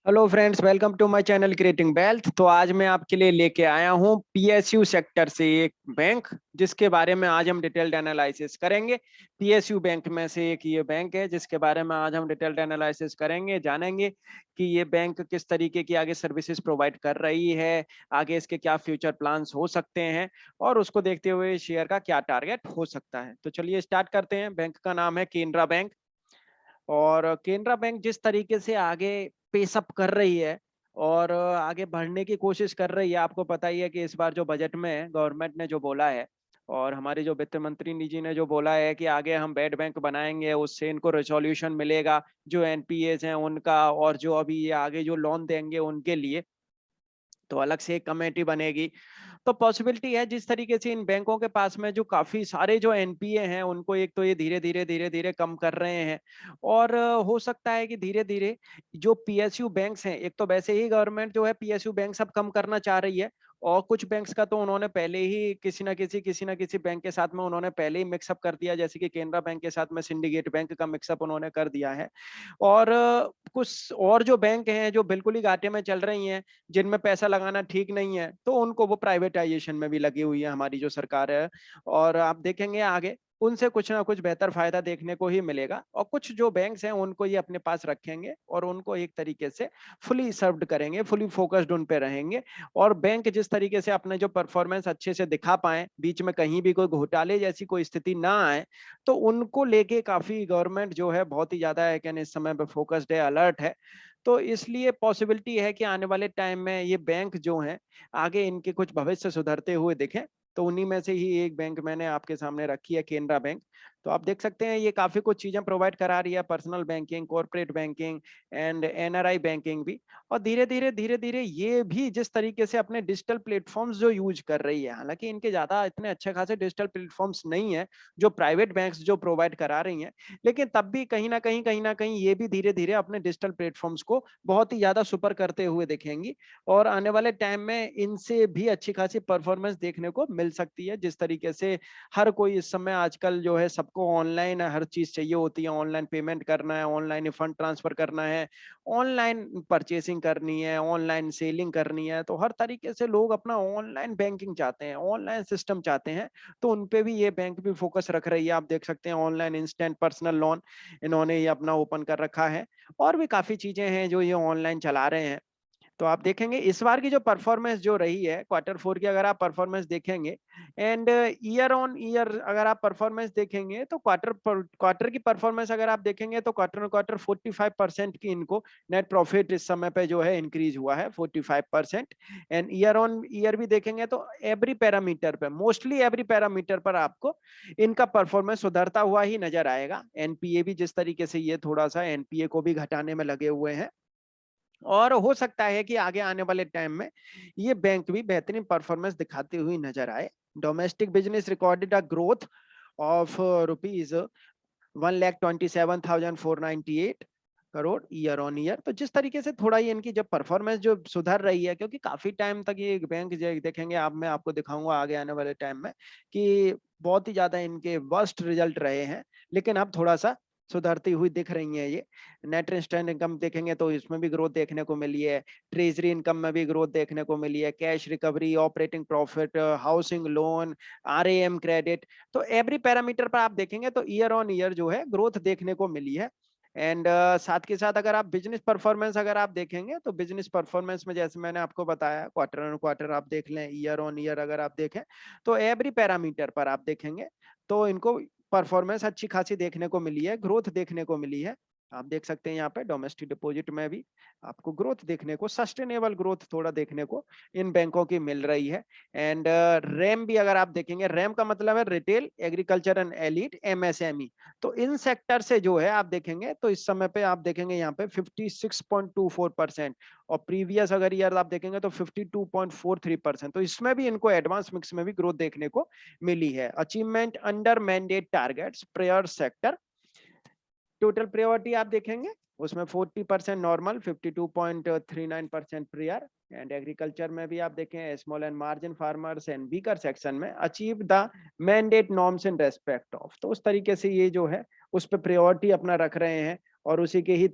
Hello friends, welcome to my channel creating wealth. तो आज मैं आपके लिए लेके आया हूँ पीएसयू सेक्टर से एक बैंक, जिसके बारे में आज हम डिटेल्ड एनालिसिस करेंगे। पीएसयू बैंक में से एक ये बैंक है जिसके बारे में आज हम डिटेल्ड एनालिसिस करेंगे, जानेंगे कि ये बैंक किस तरीके की आगे सर्विसेज प्रोवाइड कर रही है, आगे इसके क्या फ्यूचर प्लान्स हो सकते हैं और उसको देखते हुए शेयर का क्या टारगेट हो सकता है। तो चलिए स्टार्ट करते हैं। बैंक का नाम है केनरा बैंक। और केनरा बैंक जिस तरीके से आगे पेसअप कर रही है और आगे बढ़ने की कोशिश कर रही है, आपको पता ही है कि इस बार जो बजट में गवर्नमेंट ने जो बोला है और हमारे जो वित्त मंत्री जी ने जो बोला है कि आगे हम बेड बैंक बनाएंगे, उससे इनको रेजोल्यूशन मिलेगा जो एनपीएस हैं उनका, और जो अभी ये आगे जो लोन देंगे उनके लिए तो अलग से एक कमेटी बनेगी। तो पॉसिबिलिटी है जिस तरीके से इन बैंकों के पास में जो काफी सारे जो एनपीए हैं उनको एक तो ये धीरे धीरे कम कर रहे हैं, और हो सकता है कि धीरे धीरे जो पीएसयू बैंक्स हैं, एक तो वैसे ही गवर्नमेंट जो है पीएसयू बैंक सब कम करना चाह रही है, और कुछ बैंक्स का तो उन्होंने पहले ही किसी ना किसी बैंक के साथ में उन्होंने पहले ही मिक्सअप कर दिया, जैसे कि केनरा बैंक के साथ में सिंडिकेट बैंक का मिक्सअप उन्होंने कर दिया है। और कुछ और जो बैंक हैं जो बिल्कुल ही घाटे में चल रही हैं, जिनमें पैसा लगाना ठीक नहीं है, तो उनको वो प्राइवेटाइजेशन में भी लगी हुई है हमारी जो सरकार है। और आप देखेंगे आगे उनसे कुछ ना कुछ बेहतर फायदा देखने को ही मिलेगा, और कुछ जो बैंक्स हैं उनको ये अपने पास रखेंगे और उनको एक तरीके से फुली सर्व्ड करेंगे, फुली फोकस्ड उन पे रहेंगे। और बैंक जिस तरीके से अपने जो परफॉर्मेंस अच्छे से दिखा पाए, बीच में कहीं भी कोई घोटाले जैसी कोई स्थिति ना आए, तो उनको लेके काफी गवर्नमेंट जो है बहुत ही ज्यादा है कहने इस समय पे फोकस्ड है, अलर्ट है। तो इसलिए पॉसिबिलिटी है कि आने वाले टाइम में ये बैंक जो हैं आगे इनके कुछ भविष्य सुधरते हुए दिखें। तो उन्हीं में से ही एक बैंक मैंने आपके सामने रखी है, केनरा बैंक। तो आप देख सकते हैं ये काफी कुछ चीजें प्रोवाइड करा रही है, personal banking, corporate banking and NRI banking भी। और धीरे धीरे ये भी जिस तरीके से अपने डिजिटल प्लेटफॉर्म्स जो यूज कर रही है, हालांकि इनके ज्यादा इतने अच्छे खासे डिजिटल प्लेटफॉर्म्स नहीं है जो प्राइवेट बैंक्स जो प्रोवाइड करा रही हैं, लेकिन तब भी कहीं ना कहीं ये भी धीरे धीरे अपने डिजिटल प्लेटफॉर्म्स को बहुत ही ज्यादा सुपर करते हुए दिखेंगी। और आने वाले टाइम में इनसे भी अच्छी खासी परफॉर्मेंस देखने को मिल सकती है। जिस तरीके से हर कोई इस समय आजकल जो है सबको ऑनलाइन हर चीज चाहिए होती है, ऑनलाइन पेमेंट करना है, ऑनलाइन फंड ट्रांसफर करना है, ऑनलाइन परचेसिंग करनी है, ऑनलाइन सेलिंग करनी है, तो हर तरीके से लोग अपना ऑनलाइन बैंकिंग चाहते हैं, ऑनलाइन सिस्टम चाहते हैं। तो उनपे भी ये बैंक भी फोकस रख रही है। आप देख सकते हैं ऑनलाइन इंस्टेंट पर्सनल लोन इन्होंने ये अपना ओपन कर रखा है, और भी काफी चीजें हैं जो ये ऑनलाइन चला रहे हैं। तो आप देखेंगे इस बार की जो परफॉर्मेंस जो रही है क्वार्टर फोर की, अगर आप परफॉर्मेंस देखेंगे एंड ईयर ऑन ईयर अगर आप परफॉर्मेंस देखेंगे, तो क्वार्टर की परफॉर्मेंस अगर आप देखेंगे तो क्वार्टर ऑन क्वार्टर 45% की इनको नेट प्रॉफिट इस समय पे जो है इंक्रीज हुआ है, 45%। एंड ईयर ऑन ईयर भी देखेंगे तो एवरी पैरामीटर पे, मोस्टली एवरी पैरामीटर पर आपको इनका परफॉर्मेंस सुधरता हुआ ही नजर आएगा। एनपीए भी जिस तरीके से ये थोड़ा सा एनपीए को भी घटाने में लगे हुए हैं, और हो सकता है कि आगे आने वाले टाइम में ये बैंक भी बेहतरीन परफॉर्मेंस दिखाती हुई नजर आए। Domestic business recorded a growth of rupees 1,27,498 crore year on year. तो जिस तरीके से थोड़ा ही इनकी जब परफॉर्मेंस जो सुधर रही है, क्योंकि काफी टाइम तक ये बैंक देखेंगे आप, मैं आपको दिखाऊंगा आगे आने वाले टाइम में कि बहुत ही ज्यादा इनके वर्स्ट रिजल्ट रहे हैं, लेकिन अब थोड़ा सा सुधरती हुई दिख रही है ये। नेट इंस्टेंट इनकम देखेंगे तो इसमें भी ग्रोथ देखने को मिली है, ट्रेजरी इनकम में भी ग्रोथ देखने को मिली है, cash recovery, operating profit, housing loan, RAM credit, तो एवरी पैरामीटर पर आप देखेंगे तो ईयर ऑन ईयर जो है ग्रोथ देखने को मिली है। एंड साथ के साथ अगर आप बिजनेस परफॉर्मेंस अगर आप देखेंगे तो बिजनेस परफॉर्मेंस में जैसे मैंने आपको बताया क्वार्टर ऑन क्वार्टर आप देख लें, ईयर ऑन ईयर अगर आप देखें, तो एवरी पैरामीटर पर आप देखेंगे तो इनको परफॉर्मेंस अच्छी खासी देखने को मिली है, ग्रोथ देखने को मिली है। आप देख सकते हैं यहाँ पे डोमेस्टिक डिपॉजिट में भी आपको ग्रोथ देखने को, सस्टेनेबल ग्रोथ थोड़ा देखने को इन बैंकों की मिल रही है। एंड रैम भी अगर आप देखेंगे, रैम का मतलब है retail, agriculture and elite, MSME. तो इन सेक्टर से जो है आप देखेंगे तो इस समय पे आप देखेंगे यहाँ पे 56.24%, और प्रीवियस अगर ईयर आप देखेंगे तो 52.43%। तो इसमें भी इनको एडवांस मिक्स में भी ग्रोथ देखने को मिली है। Achievement under mandate targets prayer sector, total priority आप देखेंगे उसमें 40% नॉर्मल, 52.39% प्रेयर। एंड एग्रीकल्चर में भी आप देखें small and marginal farmers and weaker section में achieve the mandate norms in respect of, तो उस तरीके से ये जो है उस पर प्रायोरिटी अपना रख रहे हैं। और उसी के ही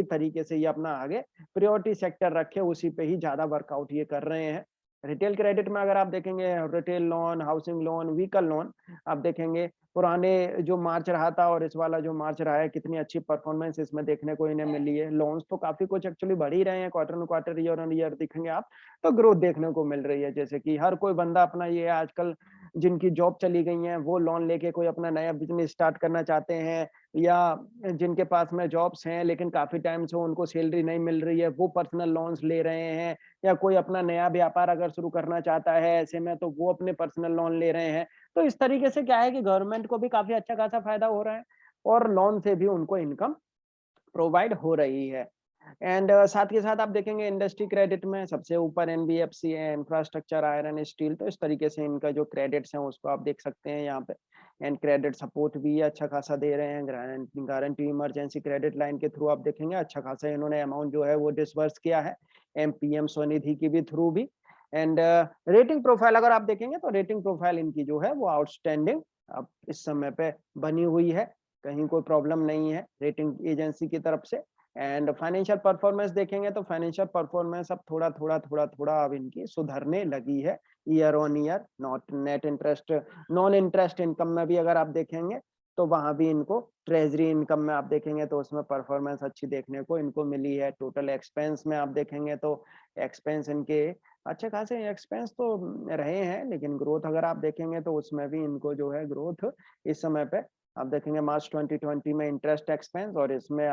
तरीके से ये अपना आगे प्रायोरिटी सेक्टर रखे, उसी पे ही ज़्यादा वर्कआउट ये कर रहे हैं। रिटेल क्रेडिट में अगर आप देखेंगे retail loan, housing loan, vehicle loan, आप देखेंगे पुराने जो मार्च रहा था और इस वाला जो मार्च रहा है, कितनी अच्छी परफॉर्मेंस इसमें देखने को इन्हें मिली है। लोन्स तो काफ़ी कुछ एक्चुअली बढ़ ही रहे हैं, quarter on quarter, year on year देखेंगे आप, तो ग्रोथ देखने को मिल रही है। जैसे कि हर कोई बंदा अपना ये आजकल जिनकी जॉब चली गई है, वो लोन लेके कोई अपना नया बिज़नेस स्टार्ट करना चाहते हैं, या जिनके पास में जॉब्स हैं लेकिन काफ़ी टाइम से उनको सैलरी नहीं मिल रही है, वो पर्सनल लोन्स ले रहे हैं, या कोई अपना नया व्यापार अगर शुरू करना चाहता है ऐसे में, तो वो अपने पर्सनल लोन ले रहे हैं। तो इस तरीके से क्या है कि गवर्नमेंट को भी काफ़ी अच्छा खासा फ़ायदा हो रहा है और लोन से भी उनको इनकम प्रोवाइड हो रही है। एंड साथ के साथ आप देखेंगे इंडस्ट्री क्रेडिट में सबसे ऊपर एनबीएफसी है, इंफ्रास्ट्रक्चर, आयरन, स्टील, तो इस तरीके से इनका जो क्रेडिट्स हैं उसको आप देख सकते हैं यहाँ पे। एंड क्रेडिट सपोर्ट भी अच्छा खासा दे रहे हैं, गारंटी इमरजेंसी क्रेडिट लाइन के थ्रू आप देखेंगे अच्छा खासा इन्होंने अमाउंट जो है वो डिसबर्स किया है, एमपीएम स्वनिधि की भी थ्रू भी। एंड रेटिंग प्रोफाइल अगर आप देखेंगे तो रेटिंग प्रोफाइल इनकी जो है वो आउटस्टैंडिंग अब इस समय पे बनी हुई है, कहीं कोई प्रॉब्लम नहीं है रेटिंग एजेंसी की तरफ से। एंड फाइनेंशियल परफॉर्मेंस देखेंगे तो फाइनेंशियल परफॉर्मेंस अब थोड़ा अब इनकी सुधरने लगी है year on year. Not net interest, non interest income में भी अगर आप देखेंगे तो वहां भी इनको ट्रेजरी इनकम में आप देखेंगे तो उसमें परफॉर्मेंस अच्छी देखने को इनको मिली है। टोटल एक्सपेंस में आप देखेंगे तो एक्सपेंस इनके अच्छे खासे एक्सपेंस तो रहे हैं, लेकिन ग्रोथ अगर आप देखेंगे तो उसमें भी इनको जो है ग्रोथ इस समय पे आप देखेंगे मार्च 2020 में इंटरेस्ट एक्सपेंस और इसमें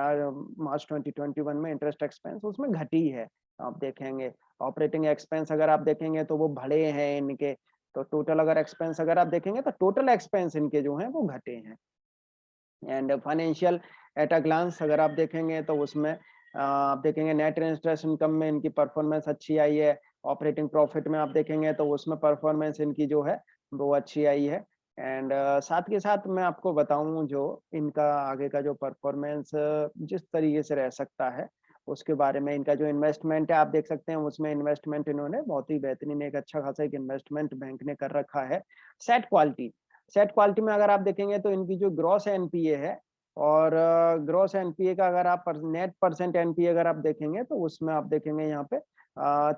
मार्च 2021 में इंटरेस्ट एक्सपेंस उसमें घटी है। आप देखेंगे ऑपरेटिंग एक्सपेंस अगर आप देखेंगे तो वो बढ़े हैं इनके, तो टोटल अगर एक्सपेंस अगर आप देखेंगे तो टोटल एक्सपेंस इनके जो हैं वो घटे हैं। And financial at a glance अगर आप देखेंगे तो उसमें आप देखेंगे नेट इंटरेस्ट इनकम में इनकी परफॉर्मेंस अच्छी आई है। ऑपरेटिंग प्रॉफिट में आप देखेंगे तो उसमें परफॉर्मेंस इनकी जो है वो अच्छी आई है। एंड साथ के साथ मैं आपको बताऊं जो इनका आगे का जो परफॉर्मेंस जिस तरीके से रह सकता है उसके बारे में। इनका जो इन्वेस्टमेंट है आप देख सकते हैं, उसमें इन्वेस्टमेंट इन्होंने बहुत ही बेहतरीन एक अच्छा खासा एक इन्वेस्टमेंट बैंक ने कर रखा है। सेट क्वालिटी, सेट क्वालिटी में अगर आप देखेंगे तो इनकी जो ग्रॉस एनपीए है और ग्रॉस एनपीए का अगर आप नेट परसेंट एनपीए अगर आप देखेंगे तो उसमें आप देखेंगे यहाँ पे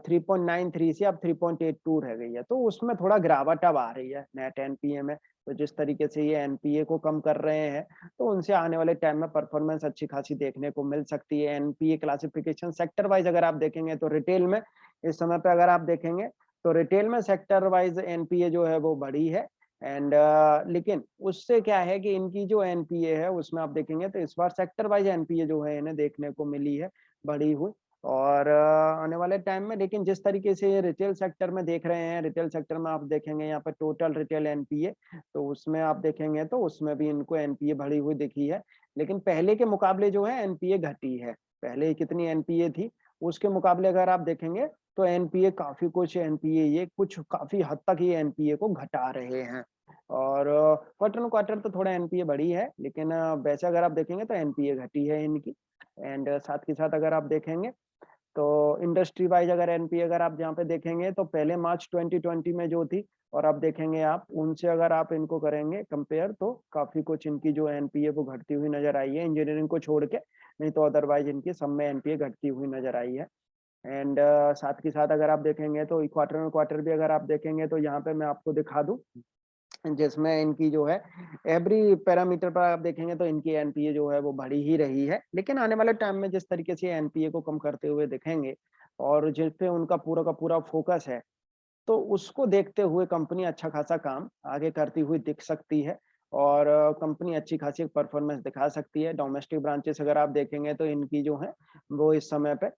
3.93 से अब 3.82 रह गई है, तो उसमें थोड़ा गिरावट अब आ रही है नेट एनपीए में। तो जिस तरीके से ये एनपीए को कम कर रहे हैं तो उनसे आने वाले टाइम में परफॉर्मेंस अच्छी खासी देखने को मिल सकती है। एनपीए क्लासिफिकेशन सेक्टर वाइज अगर आप देखेंगे तो रिटेल में इस समय पे अगर आप देखेंगे तो रिटेल में सेक्टर वाइज एनपीए जो है वो बढ़ी है। एंड लेकिन उससे क्या है कि इनकी जो एनपीए है उसमें आप देखेंगे तो इस बार सेक्टर वाइज एनपीए जो है इन्हें देखने को मिली है बढ़ी हुई। और आने वाले टाइम में लेकिन जिस तरीके से ये रिटेल सेक्टर में देख रहे हैं, रिटेल सेक्टर में आप देखेंगे यहाँ पे टोटल रिटेल एनपीए, तो उसमें आप देखेंगे तो उसमें भी इनको एनपीए बढ़ी हुई दिखी है। लेकिन पहले के मुकाबले जो है एनपीए घटी है। पहले कितनी एनपीए थी उसके मुकाबले अगर आप देखेंगे तो एनपीए काफी कुछ एनपीए ये कुछ काफी हद तक ये एनपीए को घटा रहे हैं। और क्वार्टर ऑन क्वार्टर तो थोड़ा एनपीए बढ़ी है, लेकिन वैसे अगर आप देखेंगे तो एनपीए घटी है इनकी। एंड साथ के साथ अगर आप देखेंगे तो इंडस्ट्री वाइज अगर एनपीए अगर आप जहाँ पे देखेंगे तो पहले मार्च 2020 में जो थी और अब देखेंगे आप उनसे अगर आप इनको करेंगे कंपेयर तो काफी कुछ इनकी जो एनपीए वो घटती हुई नजर आई है, इंजीनियरिंग को छोड़ के, नहीं तो अदरवाइज इनकी सब में एनपीए घटती हुई नजर आई है। एंड साथ के साथ अगर आप देखेंगे तो क्वार्टर ऑन क्वार्टर भी अगर आप देखेंगे तो यहाँ पे मैं आपको दिखा दूं जिसमें इनकी जो है एवरी पैरामीटर पर आप देखेंगे तो इनकी एनपीए जो है वो बढ़ी ही रही है। लेकिन आने वाले टाइम में जिस तरीके से एनपीए को कम करते हुए दिखेंगे और जिस पे उनका पूरा का पूरा फोकस है, तो उसको देखते हुए कंपनी अच्छा खासा काम आगे करती हुई दिख सकती है और कंपनी अच्छी खासी परफॉर्मेंस दिखा सकती है। डोमेस्टिक ब्रांचेस अगर आप देखेंगे तो इनकी जो है वो इस समय पे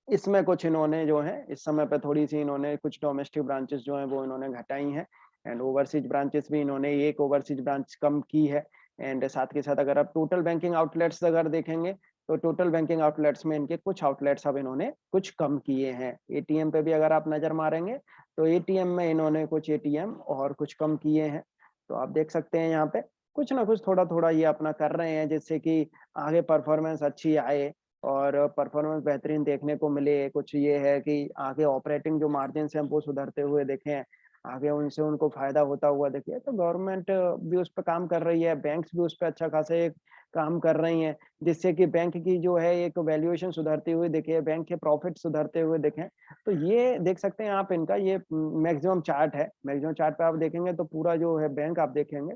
इसमें कुछ इन्होंने जो है इस समय पे थोड़ी-सी इन्होंने कुछ डोमेस्टिक ब्रांचेस जो हैं वो इन्होंने घटाई हैं। एंड ओवरसीज ब्रांचेस भी इन्होंने एक ओवरसीज ब्रांच कम की है। एंड साथ के साथ अगर आप टोटल बैंकिंग आउटलेट्स अगर देखेंगे तो टोटल बैंकिंग आउटलेट्स में इनके कुछ आउटलेट्स अब इन्होंने कुछ कम किए हैं। एटीएम पे भी अगर आप नज़र मारेंगे तो एटीएम में इन्होंने कुछ एटीएम और कुछ कम किए हैं। तो आप देख सकते हैं यहाँ पे कुछ ना कुछ थोड़ा-थोड़ा ये अपना कर रहे हैं जिससे कि आगे परफॉर्मेंस अच्छी आए और परफॉर्मेंस बेहतरीन देखने को मिले। कुछ ये है कि आगे ऑपरेटिंग जो मार्जिन्स हैं वो सुधरते हुए दिखें, आगे उनसे उनको फ़ायदा होता हुआ दिखे। तो गवर्नमेंट भी उस पे काम कर रही है, बैंक्स भी उस पे अच्छा खासा एक काम कर रही हैं, जिससे कि बैंक की जो है एक वैल्यूएशन सुधरती हुई दिखे, बैंक के प्रॉफिट सुधरते हुए दिखें। तो ये देख सकते हैं आप, इनका ये मैक्सिमम चार्ट है। मैक्सिमम चार्ट पे आप देखेंगे तो पूरा जो है बैंक आप देखेंगे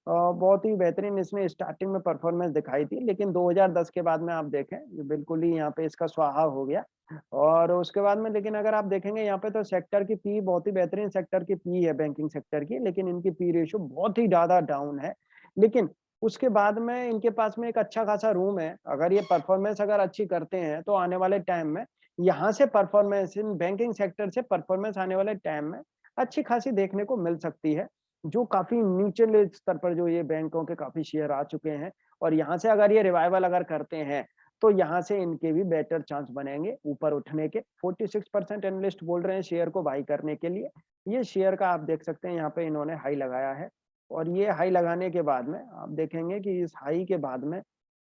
बहुत ही बेहतरीन इसने स्टार्टिंग में परफॉर्मेंस दिखाई थी, लेकिन 2010 के बाद में आप देखें, ये बिल्कुल ही यहाँ पे इसका स्वाहा हो गया। और उसके बाद में लेकिन अगर आप देखेंगे यहाँ पे तो सेक्टर की पी बहुत ही बेहतरीन सेक्टर की पी है बैंकिंग सेक्टर की, लेकिन इनकी पी रेशियो बहुत ही ज़्यादा डाउन है। लेकिन उसके बाद में इनके पास में एक अच्छा खासा रूम है। अगर ये परफॉर्मेंस अगर अच्छी करते हैं तो आने वाले टाइम में यहाँ से परफॉर्मेंस इन बैंकिंग सेक्टर से परफॉर्मेंस आने वाले टाइम में अच्छी खासी देखने को मिल सकती है। जो काफ़ी निचले स्तर पर जो ये बैंकों के काफ़ी शेयर आ चुके हैं, और यहाँ से अगर ये रिवाइवल अगर करते हैं, तो यहाँ से इनके भी बेटर चांस बनेंगे ऊपर उठने के। 46% एनालिस्ट बोल रहे हैं शेयर को बाई करने के लिए। ये शेयर का आप देख सकते हैं यहाँ पे इन्होंने हाई लगाया है, और ये हाई लगाने के बाद में आप देखेंगे कि इस हाई के बाद में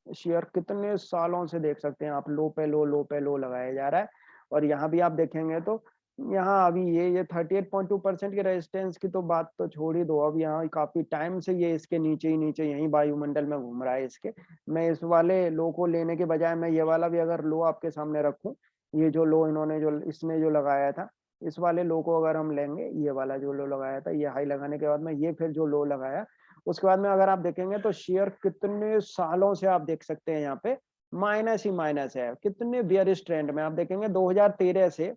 शेयर कितने सालों से देख सकते हैं आप, लो पे लो, लो पे लो लगाया जा रहा है। और यहाँ भी आप देखेंगे तो यहाँ अभी ये 38.2% के रेजिस्टेंस की तो बात तो छोड़ ही दो। अब यहाँ काफी टाइम से ये इसके नीचे ही नीचे यहीं वायुमंडल में घूम रहा है इसके। मैं इस वाले लो को लेने के बजाय मैं ये वाला भी अगर लो आपके सामने रखूं, ये जो लो इन्होंने जो इसने जो लगाया था, इस वाले लो को अगर हम लेंगे, ये वाला जो लो लगाया था, ये हाई लगाने के बाद में ये फिर जो लो लगाया, उसके बाद में अगर आप देखेंगे तो शेयर कितने सालों से आप देख सकते हैं यहाँ पे माइनस ही माइनस है। कितने बियरिश ट्रेंड में आप देखेंगे 2013 से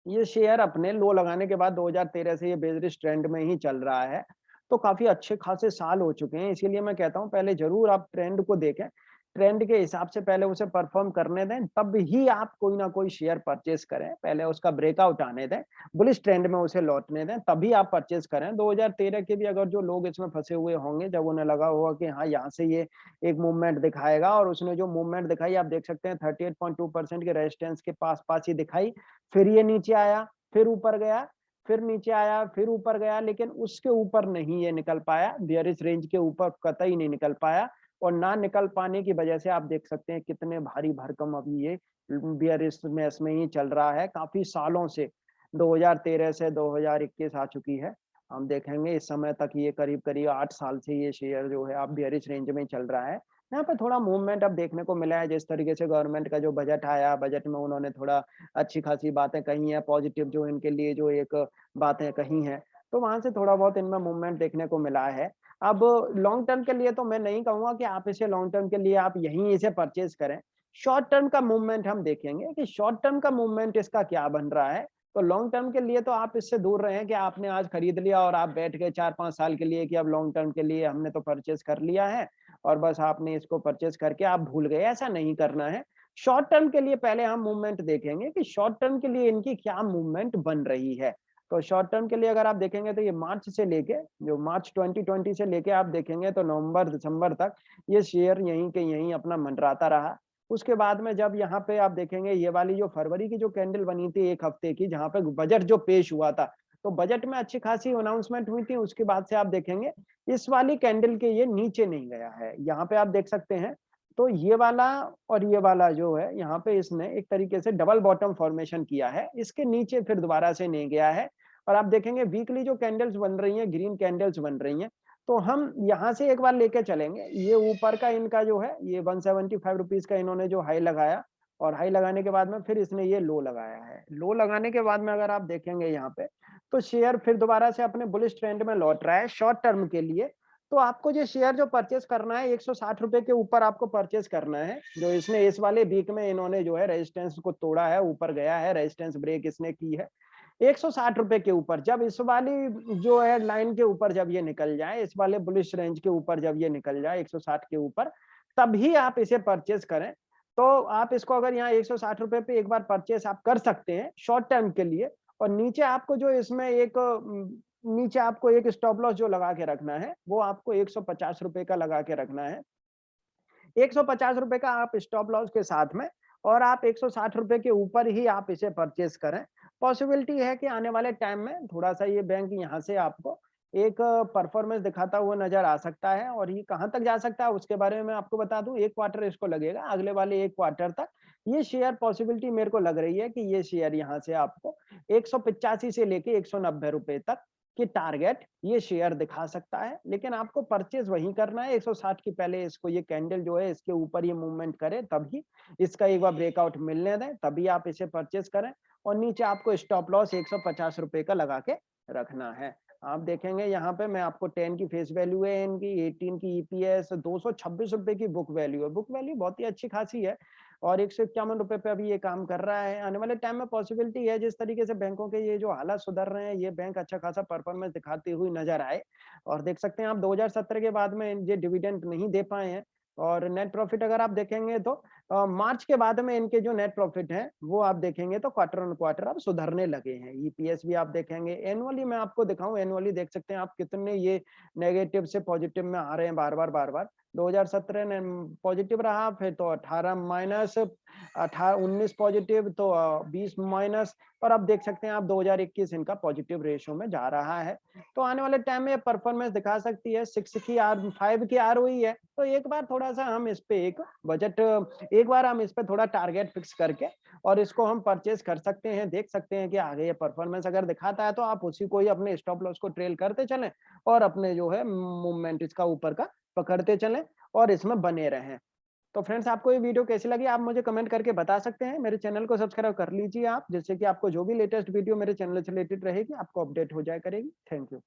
ये शेयर अपने लो लगाने के बाद 2013 से ये बेयरिश ट्रेंड में ही चल रहा है। तो काफ़ी अच्छे खासे साल हो चुके हैं, इसीलिए मैं कहता हूँ पहले ज़रूर आप ट्रेंड को देखें। ट्रेंड के हिसाब से पहले उसे परफ़ॉर्म करने दें, तब ही आप कोई ना कोई शेयर परचेज़ करें। पहले उसका ब्रेकआउट आने दें, बुलिश ट्रेंड में उसे लौटने दें, तभी आप परचेज़ करें। 2013 के भी अगर जो लोग इसमें फँसे हुए होंगे, जब उन्हें लगा होगा कि हाँ, यहाँ से ये एक मूवमेंट दिखाएगा, और उसने जो मूवमेंट दिखाई आप देख सकते हैं 38.2% के रेजिस्टेंस के पास-पास ही दिखाई। फिर ये नीचे आया, फिर ऊपर गया, फिर नीचे आया, फिर ऊपर गया, लेकिन उसके ऊपर नहीं ये निकल पाया, बियरिश रेंज के ऊपर कतई नहीं निकल पाया। और ना निकल पाने की वजह से आप देख सकते हैं कितने भारी भरकम अभी ये बियरिश में इसमें ही चल रहा है काफ़ी सालों से। 2013 से 2021 आ चुकी है। हम देखेंगे इस समय तक ये करीब-करीब 8 साल से ये शेयर जो है अब बियरिश रेंज में चल रहा है। यहाँ पे थोड़ा मूवमेंट अब देखने को मिला है, जिस तरीके से गवर्नमेंट का जो बजट आया, बजट में उन्होंने थोड़ा अच्छी खासी बातें कही हैं, पॉजिटिव जो इनके लिए जो एक बातें कही हैं, तो वहाँ से थोड़ा बहुत इनमें मूवमेंट देखने को मिला है। अब लॉन्ग टर्म के लिए तो मैं नहीं कहूँगा कि आप इसे लॉन्ग टर्म के लिए आप यहीं इसे परचेज़ करें। शॉर्ट टर्म का मूवमेंट हम देखेंगे कि शॉर्ट टर्म का मूवमेंट इसका क्या बन रहा है। तो लॉन्ग टर्म के लिए तो आप इससे दूर रहें कि आपने आज खरीद लिया और आप बैठ गए 4-5 साल के लिए कि अब लॉन्ग टर्म के लिए हमने तो परचेज़ कर लिया है, और बस आपने इसको परचेज़ करके आप भूल गए, ऐसा नहीं करना है। शॉर्ट टर्म के लिए पहले हम मूवमेंट देखेंगे कि शॉर्ट टर्म के लिए इनकी क्या मूवमेंट बन रही है। तो शॉर्ट टर्म के लिए अगर आप देखेंगे तो ये मार्च से लेके जो मार्च 2020 से लेके आप देखेंगे तो नवंबर दिसंबर तक ये शेयर यहीं के यहीं अपना मंडराता रहा। उसके बाद में जब यहाँ पे आप देखेंगे ये वाली जो फरवरी की जो कैंडल बनी थी 1 हफ्ते की, जहाँ पे बजट जो पेश हुआ था, तो बजट में अच्छी खासी अनाउंसमेंट हुई थी। उसके बाद से आप देखेंगे इस वाली कैंडल के ये नीचे नहीं गया है। यहाँ पे आप देख सकते हैं, तो ये वाला और ये वाला जो है, यहाँ पे इसने एक तरीके से डबल बॉटम फॉर्मेशन किया है। इसके नीचे फिर दोबारा से नहीं गया है, और आप देखेंगे वीकली जो कैंडल्स बन रही हैं, ग्रीन कैंडल्स बन रही हैं, तो हम यहाँ से एक बार लेके चलेंगे। ये ऊपर का इनका जो है, ये 175 रुपीज़ का इन्होंने जो हाई लगाया, और हाई लगाने के बाद में फिर इसने ये लो लगाया है। लो लगाने के बाद में अगर आप देखेंगे यहाँ पे, तो शेयर फिर दोबारा से अपने बुलिश ट्रेंड में लौट रहा है शॉर्ट टर्म के लिए। तो आपको जो शेयर जो परचेज़ करना है, 160 रुपए के ऊपर आपको परचेज़ करना है। जो इसने इस वाले वीक में इन्होंने जो है रेजिस्टेंस को तोड़ा है, ऊपर गया है, रेजिस्टेंस ब्रेक इसने की है। 160 रुपए के ऊपर जब इस वाली जो है लाइन के ऊपर जब ये निकल जाए, इस वाले बुलिश रेंज के ऊपर जब ये निकल जाए 160 के ऊपर, तभी आप इसे परचेज़ करें। तो आप इसको अगर यहाँ 160 रुपए पे एक बार परचेज़ आप कर सकते हैं शॉर्ट टर्म के लिए, और नीचे आपको जो इसमें एक नीचे आपको एक स्टॉप लॉस जो लगा के रखना है, वो आपको 150 रुपए का लगा के रखना है। 150 रुपए का आप स्टॉप लॉस के साथ में, और आप 160 रुपए के ऊपर ही आप इसे परचेज़ करें। पॉसिबिलिटी है कि आने वाले टाइम में थोड़ा-सा ये बैंक यहाँ से आपको एक परफॉर्मेंस दिखाता हुआ नज़र आ सकता है, और ये कहाँ तक जा सकता है उसके बारे में मैं आपको बता दूँ। 1 क्वार्टर इसको लगेगा, अगले वाले 1 क्वार्टर तक ये शेयर पॉसिबिलिटी मेरे को लग रही है कि ये शेयर यहाँ से आपको 185 से लेके 190 रुपए तक कि टारगेट ये शेयर दिखा सकता है, लेकिन आपको परचेज वही करना है 160 की पहले इसको ये कैंडल जो है इसके ऊपर ये मूवमेंट करे, तभी इसका एक बार ब्रेकआउट मिलने दें, तभी आप इसे परचेज करें। और नीचे आपको स्टॉप लॉस 150 रुपए का लगा के रखना है। आप देखेंगे यहाँ पे मैं आपको 10 की फेस वैल्यू है इनकी, 18 की ईपीएस, 226 रुपए की बुक वैल्यू है। बुक वैल्यू बहुत ही अच्छी खासी है और 151 रुपए पे अभी ये काम कर रहा है। आने वाले टाइम में पॉसिबिलिटी है जिस तरीके से बैंकों के ये जो हालात सुधर रहे हैं, ये बैंक अच्छा खासा परफॉर्मेंस दिखाती हुई नजर आए। और देख सकते हैं आप 2017 के बाद में ये डिविडेंड नहीं दे पाए हैं और नेट प्रॉफिट अगर आप देखेंगे तो मार्च के बाद में इनके जो नेट प्रॉफिट है वो आप देखेंगे तो क्वार्टर ऑन क्वार्टर अब सुधरने लगे हैं। ईपीएस भी आप देखेंगे, एनुअली मैं आपको दिखाऊं, एनुअली देख सकते हैं आप कितने ये नेगेटिव से पॉजिटिव में आ रहे हैं बार बार। 2017 ने पॉजिटिव रहा, फिर तो 18 माइनस, 19 पॉजिटिव, तो 20 माइनस, और अब देख सकते हैं आप 2021 इनका पॉजिटिव रेशियो में जा रहा है। तो आने वाले टाइम में परफॉर्मेंस दिखा सकती है। 6 की आर 5 की आरओई है, तो एक बार थोड़ा सा हम इस पे एक बजट, एक बार हम इस पे थोड़ा टारगेट फिक्स करके और इसको हम परचेज कर सकते हैं। देख सकते हैं कि आगे ये परफॉर्मेंस अगर दिखाता है तो आप उसी को ही अपने स्टॉप लॉस को ट्रेल करते चलें और अपने जो है मूवमेंट इसका ऊपर का पकड़ते चलें और इसमें बने रहें। तो फ्रेंड्स, आपको ये वीडियो कैसी लगी आप मुझे कमेंट करके बता सकते हैं। मेरे चैनल को सब्सक्राइब कर लीजिए आप, जिससे कि आपको जो भी लेटेस्ट वीडियो मेरे चैनल से रिलेटेड रहेगी आपको अपडेट हो जाया करेगी। Thank you.